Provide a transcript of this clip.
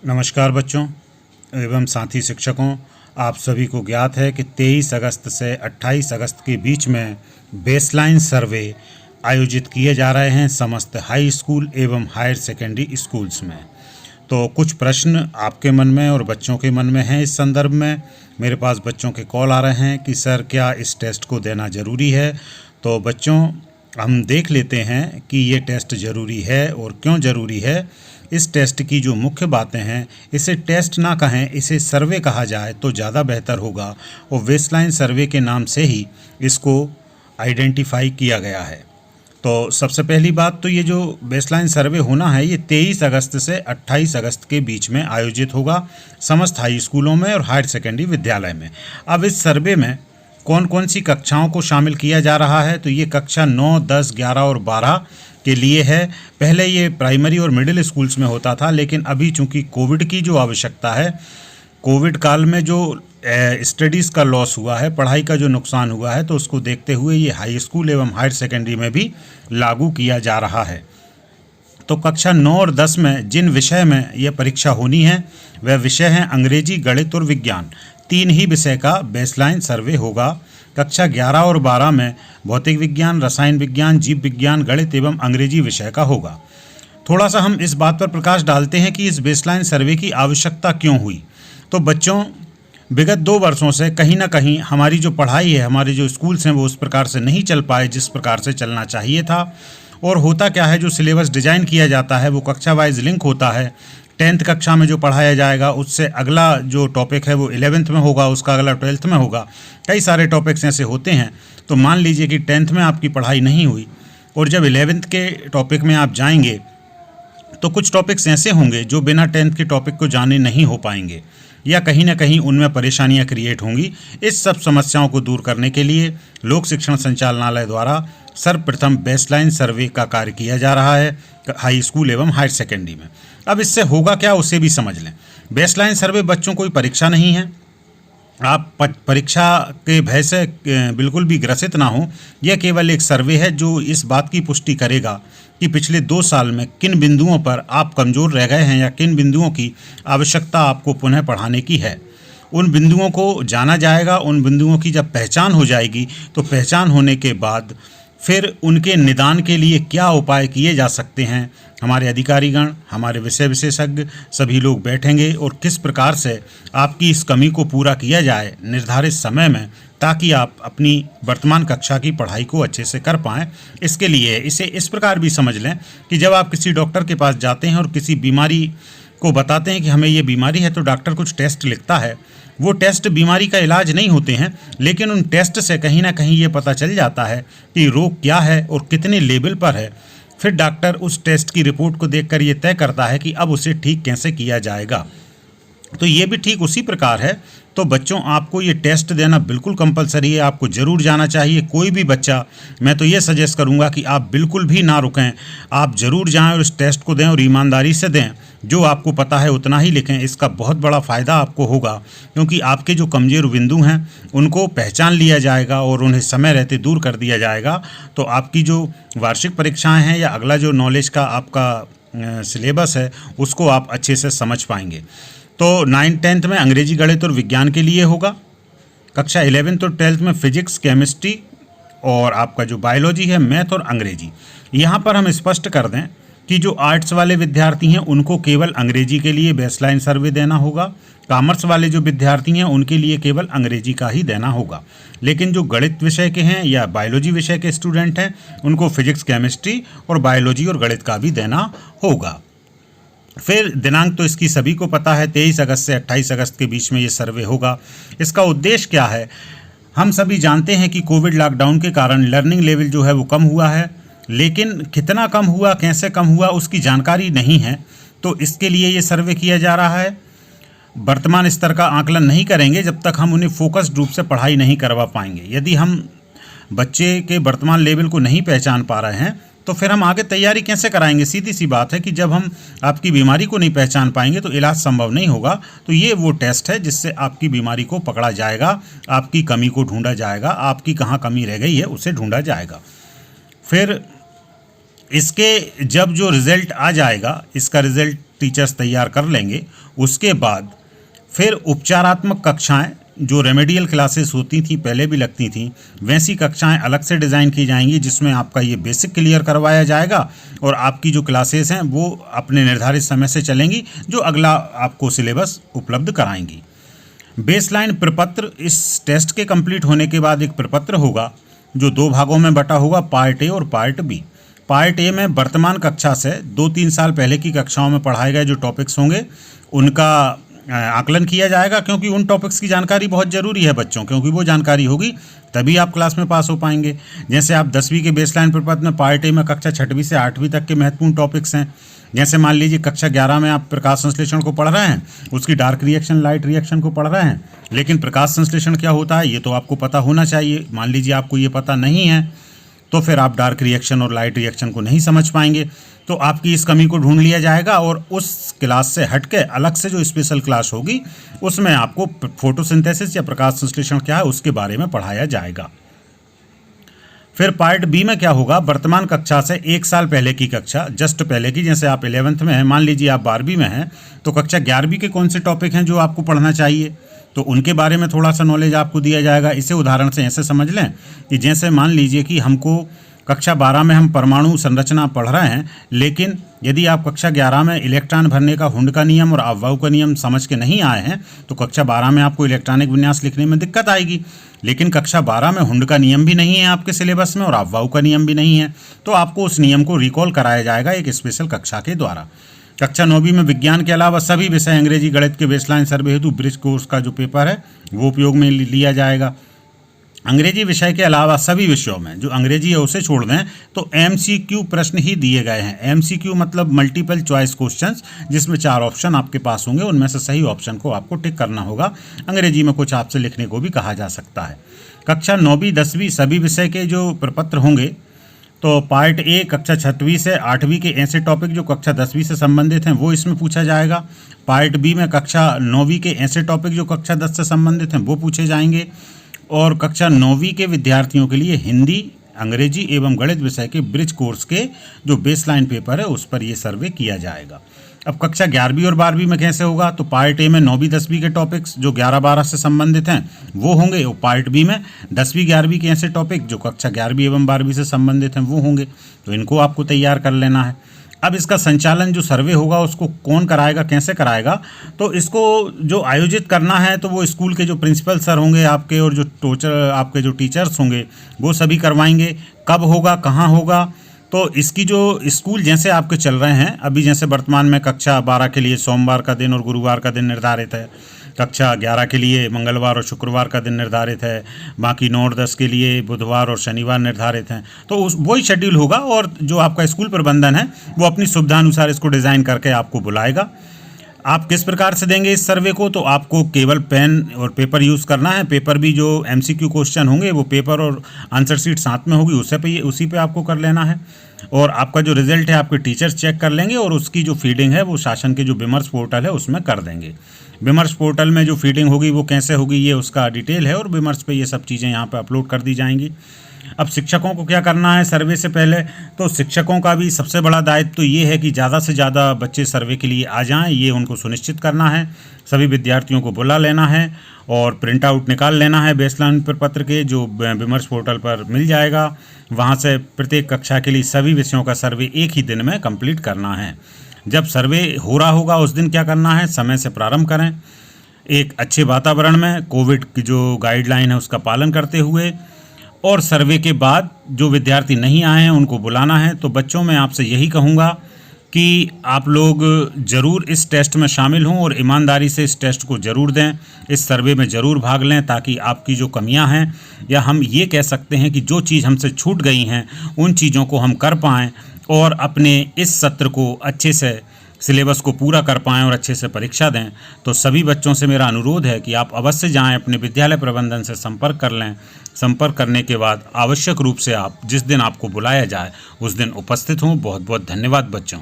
नमस्कार बच्चों एवं साथी शिक्षकों। आप सभी को ज्ञात है कि 23 अगस्त से 28 अगस्त के बीच में बेसलाइन सर्वे आयोजित किए जा रहे हैं समस्त हाई स्कूल एवं हायर सेकेंडरी स्कूल्स में। तो कुछ प्रश्न आपके मन में और बच्चों के मन में हैं। इस संदर्भ में मेरे पास बच्चों के कॉल आ रहे हैं कि सर क्या इस टेस्ट को देना ज़रूरी है। तो बच्चों हम देख लेते हैं कि ये टेस्ट ज़रूरी है और क्यों ज़रूरी है। इस टेस्ट की जो मुख्य बातें हैं, इसे टेस्ट ना कहें, इसे सर्वे कहा जाए तो ज़्यादा बेहतर होगा और बेसलाइन सर्वे के नाम से ही इसको आइडेंटिफाई किया गया है। तो सबसे पहली बात तो ये जो बेसलाइन सर्वे होना है ये 23 अगस्त से 28 अगस्त के बीच में आयोजित होगा समस्त हाई स्कूलों में और हायर सेकेंडरी विद्यालय में। अब इस सर्वे में कौन कौन सी कक्षाओं को शामिल किया जा रहा है, तो ये कक्षा 9, 10, 11 और 12 के लिए है। पहले ये प्राइमरी और मिडिल स्कूल्स में होता था, लेकिन अभी चूंकि कोविड की जो आवश्यकता है, कोविड काल में जो स्टडीज़ का लॉस हुआ है, पढ़ाई का जो नुकसान हुआ है, तो उसको देखते हुए ये हाई स्कूल एवं हायर सेकेंडरी में भी लागू किया जा रहा है। तो कक्षा 9 और 10 में जिन विषय में यह परीक्षा होनी है वह विषय हैं अंग्रेजी, गणित और विज्ञान। 3 ही विषय का बेसलाइन सर्वे होगा। कक्षा 11 और 12 में भौतिक विज्ञान, रसायन विज्ञान, जीव विज्ञान, गणित एवं अंग्रेजी विषय का होगा। थोड़ा सा हम इस बात पर प्रकाश डालते हैं कि इस बेसलाइन सर्वे की आवश्यकता क्यों हुई। तो बच्चों, विगत 2 वर्षों से कहीं ना कहीं हमारी जो पढ़ाई है, हमारे जो स्कूल्स हैं वो उस प्रकार से नहीं चल पाए जिस प्रकार से चलना चाहिए था। और होता क्या है, जो सिलेबस डिज़ाइन किया जाता है वो कक्षा वाइज लिंक होता है। 10th कक्षा में जो पढ़ाया जाएगा उससे अगला जो टॉपिक है वो 11th में होगा, उसका अगला 12th में होगा। कई सारे टॉपिक्स ऐसे होते हैं। तो मान लीजिए कि 10th में आपकी पढ़ाई नहीं हुई और जब 11th के टॉपिक में आप जाएंगे तो कुछ टॉपिक्स ऐसे होंगे जो बिना 10th के टॉपिक को जाने नहीं हो पाएंगे या कहीं ना कहीं उनमें परेशानियां क्रिएट होंगी। इस सब समस्याओं को दूर करने के लिए लोक शिक्षण संचालनालय द्वारा सर्वप्रथम बेसलाइन सर्वे का कार्य किया जा रहा है हाई स्कूल एवं हायर सेकेंडरी में। अब इससे होगा क्या उसे भी समझ लें। बेसलाइन सर्वे बच्चों कोई परीक्षा नहीं है। आप परीक्षा के भय से बिल्कुल भी ग्रसित ना हो। यह केवल एक सर्वे है जो इस बात की पुष्टि करेगा कि पिछले 2 साल में किन बिंदुओं पर आप कमज़ोर रह गए हैं या किन बिंदुओं की आवश्यकता आपको पुनः पढ़ाने की है। उन बिंदुओं को जाना जाएगा। उन बिंदुओं की जब पहचान हो जाएगी तो पहचान होने के बाद फिर उनके निदान के लिए क्या उपाय किए जा सकते हैं, हमारे अधिकारीगण, हमारे विषय विशेषज्ञ सभी लोग बैठेंगे और किस प्रकार से आपकी इस कमी को पूरा किया जाए निर्धारित समय में, ताकि आप अपनी वर्तमान कक्षा की पढ़ाई को अच्छे से कर पाएँ। इसके लिए इसे इस प्रकार भी समझ लें कि जब आप किसी डॉक्टर के पास जाते हैं और किसी बीमारी को बताते हैं कि हमें ये बीमारी है, तो डॉक्टर कुछ टेस्ट लिखता है। वो टेस्ट बीमारी का इलाज नहीं होते हैं, लेकिन उन टेस्ट से कहीं ना कहीं ये पता चल जाता है कि रोग क्या है और कितने लेवल पर है। फिर डॉक्टर उस टेस्ट की रिपोर्ट को देखकर ये तय करता है कि अब उसे ठीक कैसे किया जाएगा। तो ये भी ठीक उसी प्रकार है। तो बच्चों, आपको ये टेस्ट देना बिल्कुल कंपलसरी है, आपको ज़रूर जाना चाहिए। कोई भी बच्चा, मैं तो ये सजेस्ट करूँगा कि आप बिल्कुल भी ना रुकें, आप ज़रूर जाएं और इस टेस्ट को दें और ईमानदारी से दें। जो आपको पता है उतना ही लिखें। इसका बहुत बड़ा फ़ायदा आपको होगा, क्योंकि आपके जो कमज़ोर बिंदु हैं उनको पहचान लिया जाएगा और उन्हें समय रहते दूर कर दिया जाएगा। तो आपकी जो वार्षिक परीक्षाएँ हैं या अगला जो नॉलेज का आपका सिलेबस है उसको आप अच्छे से समझ पाएंगे। तो 9th 10th में अंग्रेजी, गणित और विज्ञान के लिए होगा। कक्षा 11th और 12th में फिजिक्स, केमिस्ट्री और आपका जो बायोलॉजी है, मैथ और अंग्रेजी। यहाँ पर हम स्पष्ट कर दें कि जो आर्ट्स वाले विद्यार्थी हैं उनको केवल अंग्रेजी के लिए बेसलाइन सर्वे देना होगा। कॉमर्स वाले जो विद्यार्थी हैं उनके लिए केवल अंग्रेजी का ही देना होगा। लेकिन जो गणित विषय के हैं या बायोलॉजी विषय के स्टूडेंट हैं उनको फिजिक्स, केमिस्ट्री और बायोलॉजी और गणित का भी देना होगा। फिर दिनांक तो इसकी सभी को पता है, 23 अगस्त से 28 अगस्त के बीच में ये सर्वे होगा। इसका उद्देश्य क्या है, हम सभी जानते हैं कि कोविड लॉकडाउन के कारण लर्निंग लेवल जो है वो कम हुआ है, लेकिन कितना कम हुआ, कैसे कम हुआ, उसकी जानकारी नहीं है। तो इसके लिए ये सर्वे किया जा रहा है। वर्तमान स्तर का आकलन नहीं करेंगे जब तक हम उन्हें फोकस्ड रूप से पढ़ाई नहीं करवा पाएंगे। यदि हम बच्चे के वर्तमान लेवल को नहीं पहचान पा रहे हैं तो फिर हम आगे तैयारी कैसे कराएंगे। सीधी सी बात है कि जब हम आपकी बीमारी को नहीं पहचान पाएंगे तो इलाज संभव नहीं होगा। तो ये वो टेस्ट है जिससे आपकी बीमारी को पकड़ा जाएगा, आपकी कमी को ढूंढा जाएगा, आपकी कहाँ कमी रह गई है उसे ढूंढा जाएगा। फिर इसके जब जो रिज़ल्ट आ जाएगा, इसका रिज़ल्ट टीचर्स तैयार कर लेंगे, उसके बाद फिर उपचारात्मक कक्षाएं जो रेमेडियल क्लासेस होती थी, पहले भी लगती थी, वैसी कक्षाएं अलग से डिज़ाइन की जाएंगी, जिसमें आपका ये बेसिक क्लियर करवाया जाएगा और आपकी जो क्लासेस हैं वो अपने निर्धारित समय से चलेंगी, जो अगला आपको सिलेबस उपलब्ध कराएंगी। बेसलाइन प्रपत्र, इस टेस्ट के कंप्लीट होने के बाद एक प्रपत्र होगा जो 2 भागों में बटा होगा, पार्ट ए और पार्ट बी। पार्ट ए में वर्तमान कक्षा से 2-3 साल पहले की कक्षाओं में पढ़ाए गए जो टॉपिक्स होंगे उनका आकलन किया जाएगा, क्योंकि उन टॉपिक्स की जानकारी बहुत ज़रूरी है बच्चों, क्योंकि वो जानकारी होगी तभी आप क्लास में पास हो पाएंगे। जैसे आप 10वीं के बेसलाइन प्रपत्र में पार्ट ए में कक्षा 6वीं से 8वीं तक के महत्वपूर्ण टॉपिक्स हैं। जैसे मान लीजिए कक्षा 11 में आप प्रकाश संश्लेषण को पढ़ रहे हैं, उसकी डार्क रिएक्शन, लाइट रिएक्शन को पढ़ रहे हैं, लेकिन प्रकाश संश्लेषण क्या होता है ये तो आपको पता होना चाहिए। मान लीजिए आपको ये पता नहीं है तो फिर आप डार्क रिएक्शन और लाइट रिएक्शन को नहीं समझ पाएंगे। तो आपकी इस कमी को ढूंढ लिया जाएगा और उस क्लास से हट के अलग से जो स्पेशल क्लास होगी उसमें आपको फोटोसिंथेसिस या प्रकाश संश्लेषण क्या है उसके बारे में पढ़ाया जाएगा। फिर पार्ट बी में क्या होगा, वर्तमान कक्षा से 1 साल पहले की कक्षा, जस्ट पहले की, जैसे आप 11th में हैं, मान लीजिए आप 12वीं में हैं, तो कक्षा 11वीं के कौन से टॉपिक हैं जो आपको पढ़ना चाहिए, तो उनके बारे में थोड़ा सा नॉलेज आपको दिया जाएगा। इसे उदाहरण से ऐसे समझ लें कि जैसे मान लीजिए कि हमको कक्षा 12 में हम परमाणु संरचना पढ़ रहे हैं, लेकिन यदि आप कक्षा 11 में इलेक्ट्रॉन भरने का हुंड का नियम और अफवाह का नियम समझ के नहीं आए हैं तो कक्षा 12 में आपको इलेक्ट्रॉनिक विन्यास लिखने में दिक्कत आएगी। लेकिन कक्षा 12 में हुंड का नियम भी नहीं है आपके सिलेबस में और अफवाह का नियम भी नहीं है, तो आपको उस नियम को रिकॉल कराया जाएगा एक स्पेशल कक्षा के द्वारा। कक्षा 9वीं में विज्ञान के अलावा सभी विषय अंग्रेजी गणित के बेसलाइन सर्वे हेतु ब्रिज कोर्स का जो पेपर है वो उपयोग में लिया जाएगा। अंग्रेजी विषय के अलावा सभी विषयों में, जो अंग्रेजी है उसे छोड़ दें, तो MCQ प्रश्न ही दिए गए हैं। MCQ मतलब मल्टीपल चॉइस क्वेश्चंस, जिसमें 4 ऑप्शन आपके पास होंगे, उनमें से सही ऑप्शन को आपको टिक करना होगा। अंग्रेजी में कुछ आपसे लिखने को भी कहा जा सकता है। कक्षा 9वीं 10वीं सभी विषय के जो प्रपत्र होंगे, तो पार्ट ए कक्षा 6वीं से 8वीं के ऐसे टॉपिक जो कक्षा 10वीं से संबंधित हैं वो इसमें पूछा जाएगा। पार्ट बी में कक्षा 9वीं के ऐसे टॉपिक जो कक्षा 10 से संबंधित हैं वो पूछे जाएंगे। और कक्षा 9वीं के विद्यार्थियों के लिए हिंदी, अंग्रेजी एवं गणित विषय के ब्रिज कोर्स के जो बेसलाइन पेपर है उस पर ये सर्वे किया जाएगा। अब कक्षा 11वीं और 12वीं में कैसे होगा, तो पार्ट ए में 9वीं 10वीं के टॉपिक्स जो 11-12 से संबंधित हैं वो होंगे, और पार्ट बी में 10वीं 11वीं के ऐसे टॉपिक जो कक्षा 11वीं एवं 12वीं से संबंधित हैं वो होंगे, तो इनको आपको तैयार कर लेना है। अब इसका संचालन जो सर्वे होगा उसको कौन कराएगा, कैसे कराएगा, तो इसको जो आयोजित करना है तो वो स्कूल के जो प्रिंसिपल सर होंगे आपके और जो आपके जो टीचर्स होंगे वो सभी करवाएंगे। कब होगा, कहाँ होगा, तो इसकी जो स्कूल जैसे आपके चल रहे हैं अभी, जैसे वर्तमान में कक्षा 12 के लिए सोमवार का दिन और गुरुवार का दिन निर्धारित है, कक्षा 11 के लिए मंगलवार और शुक्रवार का दिन निर्धारित है, बाकी 9 और 10 के लिए बुधवार और शनिवार निर्धारित हैं, तो वही शेड्यूल होगा और जो आपका स्कूल प्रबंधन है वो अपनी सुविधा अनुसार इसको डिज़ाइन करके आपको बुलाएगा। आप किस प्रकार से देंगे इस सर्वे को, तो आपको केवल पेन और पेपर यूज़ करना है। पेपर भी जो MCQ क्वेश्चन होंगे वो पेपर और आंसर शीट साथ में होगी, उसी पे आपको कर लेना है। और आपका जो रिजल्ट है आपके टीचर्स चेक कर लेंगे और उसकी जो फीडिंग है वो शासन के जो विमर्श पोर्टल है उसमें कर देंगे। विमर्श पोर्टल में जो फीडिंग होगी वो कैसे होगी ये उसका डिटेल है और विमर्श पे ये सब चीज़ें यहाँ पे अपलोड कर दी जाएंगी। अब शिक्षकों को क्या करना है सर्वे से पहले, तो शिक्षकों का भी सबसे बड़ा दायित्व तो ये है कि ज़्यादा से ज़्यादा बच्चे सर्वे के लिए आ जाएं, ये उनको सुनिश्चित करना है। सभी विद्यार्थियों को बुला लेना है और प्रिंट आउट निकाल लेना है बेसलाइन प्रपत्र के, जो विमर्श पोर्टल पर मिल जाएगा। वहाँ से प्रत्येक कक्षा के लिए सभी विषयों का सर्वे एक ही दिन में कंप्लीट करना है। जब सर्वे हो रहा होगा उस दिन क्या करना है, समय से प्रारंभ करें, एक अच्छे वातावरण में, कोविड की जो गाइडलाइन है उसका पालन करते हुए, और सर्वे के बाद जो विद्यार्थी नहीं आए हैं उनको बुलाना है। तो बच्चों मैं आपसे यही कहूँगा कि आप लोग ज़रूर इस टेस्ट में शामिल हों और ईमानदारी से इस टेस्ट को ज़रूर दें, इस सर्वे में ज़रूर भाग लें, ताकि आपकी जो कमियां हैं, या हम ये कह सकते हैं कि जो चीज़ हमसे छूट गई हैं उन चीज़ों को हम कर पाएँ और अपने इस सत्र को अच्छे से सिलेबस को पूरा कर पाएँ और अच्छे से परीक्षा दें। तो सभी बच्चों से मेरा अनुरोध है कि आप अवश्य जाएं, अपने विद्यालय प्रबंधन से संपर्क कर लें। संपर्क करने के बाद आवश्यक रूप से आप जिस दिन आपको बुलाया जाए उस दिन उपस्थित हों। बहुत बहुत धन्यवाद बच्चों।